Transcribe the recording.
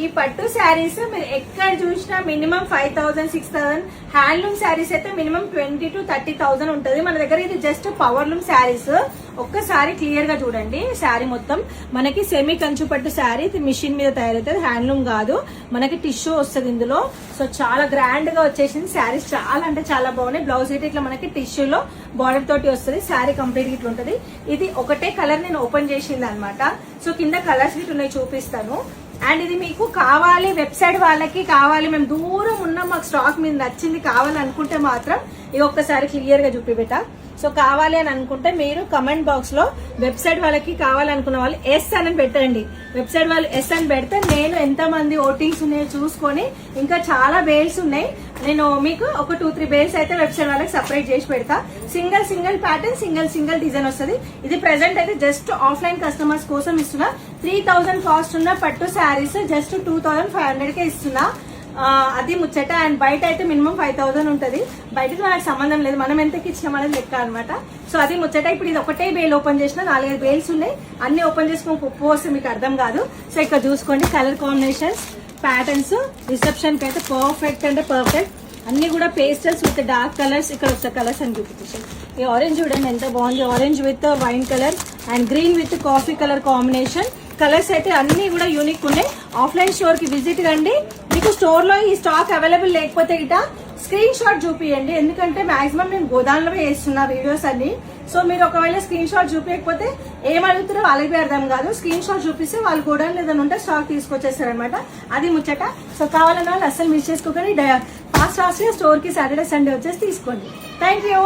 ఈ పట్టు శారీస్ మీరు ఎక్కడ చూసినా మినిమం 5,000 6,000. హ్యాండ్లూమ్ శారీస్ అయితే మినిమం 20,000 to 30,000 ఉంటది మన దగ్గర. ఇది జస్ట్ పవర్ లూమ్ శారీస్. ఒక్కసారి క్లియర్ గా చూడండి. శారీ మొత్తం మనకి సెమీ కంచు పట్టు శారీ. ఇది మిషన్ మీద తయారవుతుంది, హ్యాండ్లూమ్ కాదు. మనకి టిష్యూ వస్తుంది ఇందులో. సో చాలా గ్రాండ్ గా వచ్చేసింది. శారీస్ చాలా అంటే చాలా బాగున్నాయి. బ్లౌజ్ అయితే ఇట్లా మనకి టిష్యూలో బార్డర్ తోటి వస్తుంది. శారీ కంప్లీట్ ఇట్లా ఉంటది. ఇది ఒకటే కలర్ నేను ఓపెన్ చేసింది అనమాట. సో కింద కలర్స్ ఇట్లా ఉన్నాయి, చూపిస్తాను. అండ్ ఇది మీకు కావాలి, వెబ్సైట్ వాళ్ళకి కావాలి, మేము దూరం ఉన్నాం, మాకు స్టాక్ మీద నచ్చింది కావాలి అనుకుంటే మాత్రం ఇది ఒక్కసారి క్లియర్ గా చూపిబెట్టా. సో కావాలి అని అనుకుంటే మీరు కమెంట్ బాక్స్ లో వెబ్సైట్ వాళ్ళకి కావాలనుకున్న వాళ్ళు ఎస్ అని పెట్టండి. వెబ్సైట్ వాళ్ళు ఎస్ అని పెడితే నేను ఎంత మంది ఓటింగ్స్ ఉన్నాయో చూసుకొని, ఇంకా చాలా బేల్స్ ఉన్నాయి, నేను మీకు ఒక 2-3 బేల్స్ అయితే వెబ్సైట్ వాళ్ళకి సపరేట్ చేసి పెడతా. సింగిల్ ప్యాటర్న్, సింగిల్ డిజైన్ వస్తుంది. ఇది ప్రెసెంట్ అయితే జస్ట్ ఆఫ్లైన్ కస్టమర్స్ కోసం ఇస్తున్నా. 3,000 కాస్ట్ ఉన్న పట్టు శారీస్ జస్ట్ 2,500 కే ఇస్తున్నా. అది ముచ్చట. అండ్ బయట అయితే మినిమం 5,000 ఉంటది. బయటకు మనకు సంబంధం లేదు, మనం ఎంతకి ఇచ్చినాం అనేది లెక్క అనమాట. సో అది ముచ్చట. ఇప్పుడు ఇది ఒకటే బేల్ ఓపెన్ చేసిన, 4-5 బేల్స్ ఉన్నాయి. అన్ని ఓపెన్ చేసుకొని ఉప్పు వస్తే మీకు అర్థం కాదు. సో ఇక్కడ చూసుకోండి కలర్ కాంబినేషన్స్, ప్యాటర్న్స్. రిసెప్షన్ కి అయితే పర్ఫెక్ట్ అంటే పర్ఫెక్ట్. అన్ని కూడా పేస్టల్స్ విత్ డార్క్ కలర్స్. ఇక్కడ వచ్చే కలర్స్ అని చూపించాను. ఈ ఆరెంజ్ చూడండి ఎంత బాగుంది. Orange with wine colour and green with coffee colour combination. Colours అయితే అన్ని కూడా యూనిక్ ఉన్నాయి. ఆఫ్లైన్ స్టోర్ కి విజిట్ కండి. మీకు స్టోర్ లో ఈ స్టాక్ అవైలబుల్ లేకపోతే ఇట స్క్రీన్ షాట్ చూపియండి. ఎందుకంటే మాక్సిమం నేను గోదాంలో వేస్తున్నా వీడియోస్ అన్ని. సో మీరు ఒకవేళ స్క్రీన్ షాట్ చూపించకపోతే ఏమడుగుతారో వాళ్ళకి అర్థం కాదు. స్క్రీన్ షాట్ చూపిస్తే వాళ్ళు గోదాంలో ఏదైనా ఉంటే స్టాక్ తీసుకొచ్చేస్తారనమాట. అది ముచ్చట. సో కావాలన్న వాళ్ళు అస్సలు మిస్ చేసుకోకండి. ఫాస్ట్ గా స్టోర్ కి సాటర్డే సండే వచ్చేసి తీసుకోండి. Thank you.